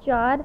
4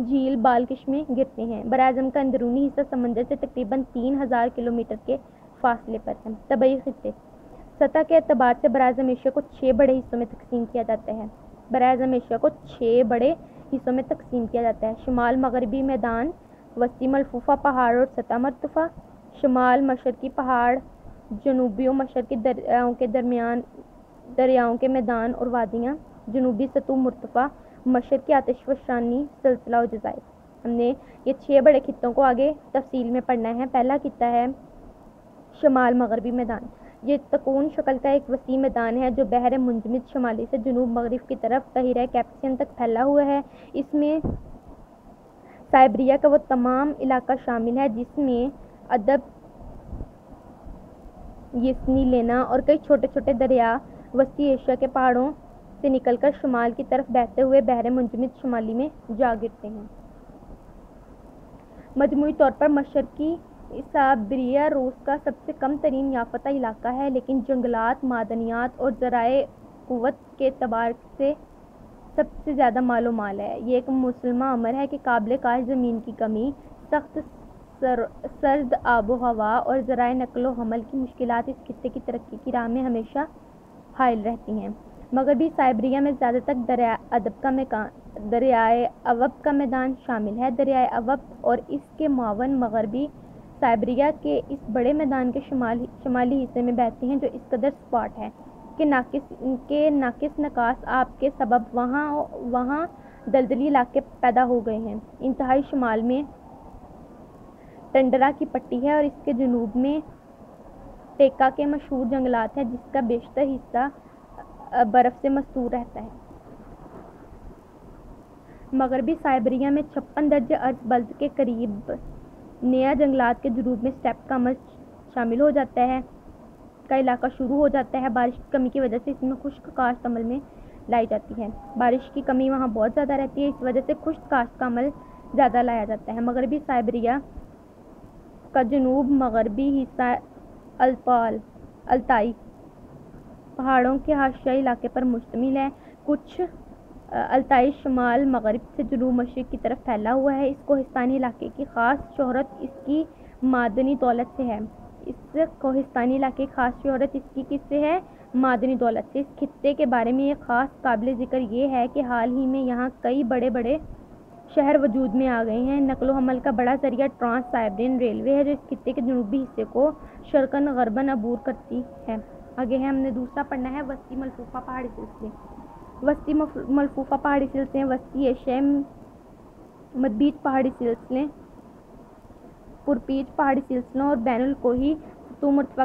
جھیل بالکش میں گرتے ہیں۔ براعظم کا اندرونی حصہ سمندر سے تقریباً 3000 کلومیٹر کے فاصلے پر ہے۔ طبعی خطے۔ سطح کے اعتبار سے براعظم ایشیا کو 6 بڑے حصوں میں تقسیم کیا جاتا ہے۔ براعظم ایشیا کو 6 بڑے حصوں میں تقسیم کیا جاتا ہے: شمال مغربی میدان، وسطی ملفوفہ پہاڑ اور سطح مرتفع، شمال مشرقی پہاڑ، جنوبی و مشرقی دریاؤں کے میدان اور وادیاں، جنوبی سطوح مرتفع، مشرقی آتش فشانی سلسلہ و جزائر۔ ہم نے یہ 6 بڑے خطوں کو آگے تفصیل میں پڑھنا ہے۔ پہلا خطہ ہے شمال مغربی میدان۔ یہ تکون شکل کا ایک وسیع میدان ہے جو بحر منجمد شمالی سے جنوب مغرب کی طرف بحیرہ کیسپیئن تک پھیلا ہوا ہے۔ اس میں سائبیریا کا وہ تمام علاقہ شامل ہے جس میں ادب، یسنی لینا اور کئی چھوٹے چھوٹے دریا وسطی ایشیا کے پہاڑوں سے نکل کر شمال کی طرف بہتے ہوئے بحر منجمد شمالی میں جا گرتے ہیں۔ مجموعی طور پر مشرقی سائبیریا روس کا سب سے کم ترین یافتہ علاقہ ہے، لیکن جنگلات، معدنیات اور ذرائع قوت کے اعتبار سے سب سے زیادہ مال و مال ہے۔ یہ ایک مسلمہ امر ہے کہ قابل کاشت زمین کی کمی، سخت سرد آب و ہوا اور ذرائع نقل و حمل کی مشکلات اس خطے کی ترقی کی راہ میں ہمیشہ حائل رہتی ہیں۔ مغربی سائبیریا میں زیادہ تر دریائے اوب کا میدان شامل ہے۔ دریائے اوب اور اس کے معاون مغربی سائبیریا کے اس بڑے میدان کے شمالی حصے میں بہتے ہیں جو اس قدر سپاٹ ہے کہ ناقص نکاس آب کے سبب وہاں دلدلی علاقے پیدا ہو گئے ہیں۔ انتہائی شمال میں ٹنڈرا کی پٹی ہے اور اس کے جنوب میں ٹیکا کے مشہور جنگلات ہیں جس کا بیشتر حصہ برف سے مستور رہتا ہے۔ مغربی سائبیریا میں 56 درجہ ارض بلد کے قریب نیا جنگلات کے جنوب میں اسٹیپ کا عمل شامل ہو جاتا ہے کا علاقہ شروع ہو جاتا ہے۔ بارش کی کمی کی وجہ سے اس میں خشک کاشت عمل میں لائی جاتی ہے۔ بارش کی کمی وہاں بہت زیادہ رہتی ہے، اس وجہ سے خشک کاشت کا عمل زیادہ لایا جاتا ہے۔ مغربی سائبیریا کا جنوب مغربی حصہ التائی پہاڑوں کے حاشیائی علاقے پر مشتمل ہے۔ کچھ التائی شمال مغرب سے جنوب مشرق کی طرف پھیلا ہوا ہے۔ اس کوہستانی علاقے کی خاص شہرت اس کی معدنی دولت سے ہے۔ کس سے ہے؟ معدنی دولت سے۔ اس خطے کے بارے میں ایک خاص قابل ذکر یہ ہے کہ حال ہی میں یہاں کئی بڑے بڑے شہر وجود میں آ گئے ہیں۔ نقل و حمل کا بڑا ذریعہ ٹرانس سائبیرین ریلوے ہے جو اس خطے کے جنوبی حصے کو شرقاً غرباً عبور کرتی ہے۔ آگے ہے ہم نے دوسرا پڑھنا ہے وسطی ملفوفہ پہاڑی سلسلے۔ وسطی ملفوفہ پہاڑی سلسلے وسطی ایشیا مدبیج پہاڑی سلسلے، پرپیچ پہاڑی سلسلوں اور بین الکوہی سطوح مرتفع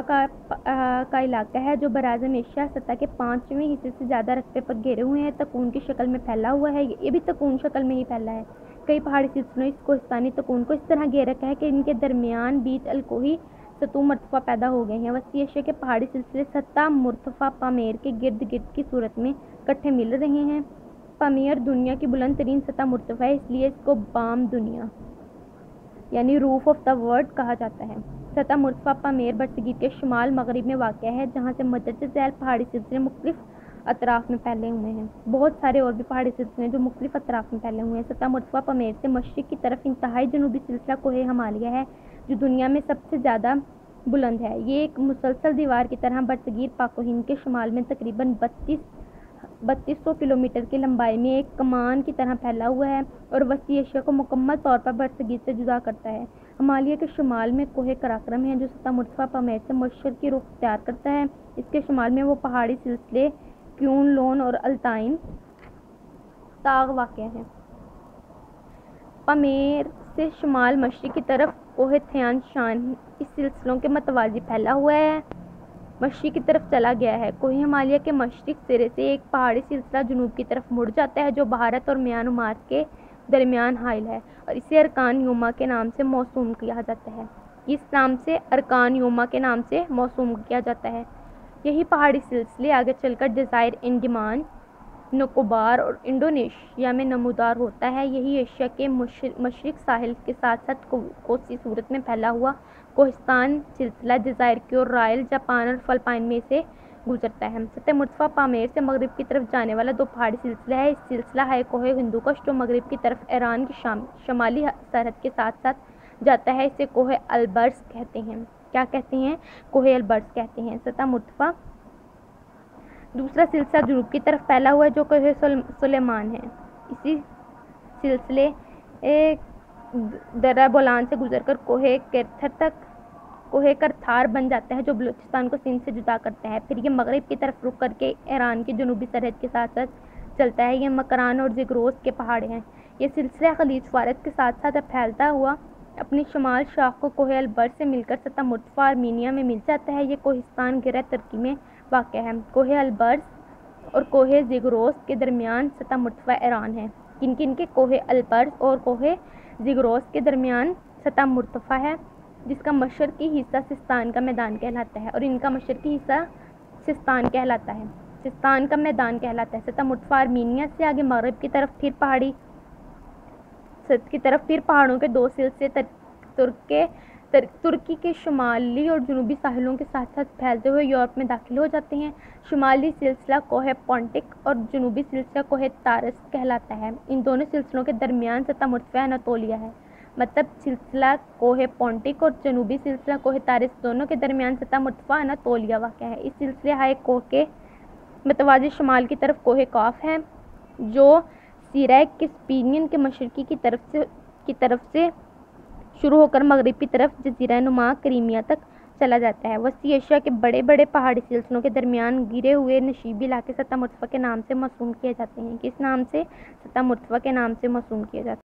کا علاقہ ہے جو براعظم ایشیا سطح کے 5ویں حصے سے زیادہ رقبے پر گھیرے ہوئے ہیں۔ تکون کی شکل میں پھیلا ہوا ہے۔ یہ بھی تکون شکل میں ہی پھیلا ہے۔ کئی پہاڑی سلسلوں اس کوہستانی تکون کو اس طرح گھیر رکھا ہے کہ ان کے درمیان بیچ الکوہی سطوح مرتفع پیدا ہو گئے ہیں۔ وسطی ایشیا کے پہاڑی سلسلے سطح مرتفع پامیر کے گرد گرد کی صورت میں کٹھے مل رہے ہیں۔ پامیر دنیا کی بلند ترین سطح مرتفع ہے، اس لیے اس کو بام دنیا یعنی روف آف دا ورلڈ کہا جاتا ہے۔ سطح مرتفع پامیر برصغیر کے شمال مغرب میں واقع ہے جہاں سے مندرجہ ذیل پہاڑی سلسلے مختلف اطراف میں پھیلے ہوئے ہیں۔ بہت سارے اور بھی پہاڑی سلسلے ہیں جو مختلف اطراف میں پھیلے ہوئے ہیں۔ سطح مرتفع پامیر سے مشرق کی طرف انتہائی جنوبی سلسلہ کوہ ہمالیہ ہے جو دنیا میں سب سے زیادہ بلند ہے۔ یہ ایک مسلسل دیوار کی طرح برصغیر پاک و ہند کے شمال میں تقریباً 3200 کلومیٹر کی لمبائی میں ایک کمان کی طرح پھیلا ہوا ہے اور وسطی ایشیا کو مکمل طور پر برصغیر سے جدا کرتا ہے۔ ہمالیہ کے شمال میں کوہ قراقرم ہے جو سطح مرتفع پامیر سے مشرقی رخ اختیار کرتا ہے۔ اس کے شمال میں وہ پہاڑی سلسلے کیون لون اور التائن تاغ واقع ہیں۔ پامیر سے شمال مشرق کی طرف کوہ تھیان شان اس سلسلوں کے متوازی پھیلا ہوا ہے، مشرق کی طرف چلا گیا ہے۔ کوہ ہمالیہ کے مشرق سرے سے ایک پہاڑی سلسلہ جنوب کی طرف مڑ جاتا ہے جو بھارت اور میانمار کے درمیان حائل ہے اور اسے ارکان یوما کے نام سے موسوم کیا جاتا ہے۔ یہی پہاڑی سلسلے آگے چل کر جزائر انڈمان، نکوبار اور انڈونیشیا میں نمودار ہوتا ہے۔ یہی ایشیا کے مشرق ساحل کے ساتھ ساتھ کوسی صورت میں پھیلا ہوا کوہستان سلسلہ جزائر کیورائل، جاپان اور فلپائن میں سے گزرتا ہے۔ سطح مرتفع پامیر سے مغرب کی طرف جانے والا دو پہاڑی سلسلہ ہے۔ اس سلسلہ ہے کوہ ہندوکش جو مغرب کی طرف ایران کی شمالی سرحد کے ساتھ ساتھ جاتا ہے، اسے کوہ البرز کہتے ہیں۔ کیا کہتے ہیں؟ کوہ البرز کہتے ہیں۔ سطح مرتفع دوسرا سلسلہ جنوب کی طرف پھیلا ہوا ہے جو کوہ سلیمان ہے۔ اسی سلسلے درہ بولان سے گزر کر کوہ کرتھار بن جاتا ہے جو بلوچستان کو سندھ سے جدا کرتا ہے۔ پھر یہ مغرب کی طرف رخ کر کے ایران کی جنوبی سرحد کے ساتھ ساتھ چلتا ہے۔ یہ مکران اور زگرس کے پہاڑ ہیں۔ یہ سلسلہ خلیج فارس کے ساتھ ساتھ پھیلتا ہوا اپنی شمال شاخ کو کوہ البرز سے مل کر سطح مرتفع آرمینیا میں مل جاتا ہے۔ یہ کوہستان گرہ ترکی میں واقع ہے۔ کوہ البرز اور کوہ زگرس کے درمیان سطح مرتفع ایران ہے۔ کن کے کوہ البرز اور کوہ زگرس کے درمیان سطح مرتفع ہے جس کا مشرقی حصہ سستان کا میدان کہلاتا ہے اور ان کا مشرقی حصہ سستان کا میدان کہلاتا ہے۔ سطح مرتفع آرمینیا سے آگے مغرب کی طرف پھر پہاڑوں کے دو سلسلے ترکی کے شمالی اور جنوبی ساحلوں کے ساتھ ساتھ پھیلتے ہوئے یورپ میں داخل ہو جاتے ہیں۔ شمالی سلسلہ کوہ پونٹک اور جنوبی سلسلہ کوہ تارس کہلاتا ہے۔ ان دونوں سلسلوں کے درمیان سطح مرتفع اناتولیا ہے۔ مطلب سلسلہ کوہ پونٹک اور جنوبی سلسلہ کوہ تارس دونوں کے درمیان سطح مرتفع اناتولیا واقع ہے۔ اس سلسلے ہائے کوہ کے متوازی شمال کی طرف کوہ قاف ہے جو سیرہ کیسپیئن کے مشرقی کی طرف سے شروع ہو کر مغرب کی طرف جزیرہ نما کریمیا تک چلا جاتا ہے۔ وسطی ایشیا کے بڑے بڑے پہاڑی سلسلوں کے درمیان گرے ہوئے نشیبی علاقے سطح مرتفع کے نام سے موسوم کیے جاتے ہیں۔ کس نام سے؟ سطح مرتفع کے نام سے موسوم کیے جاتے ہیں۔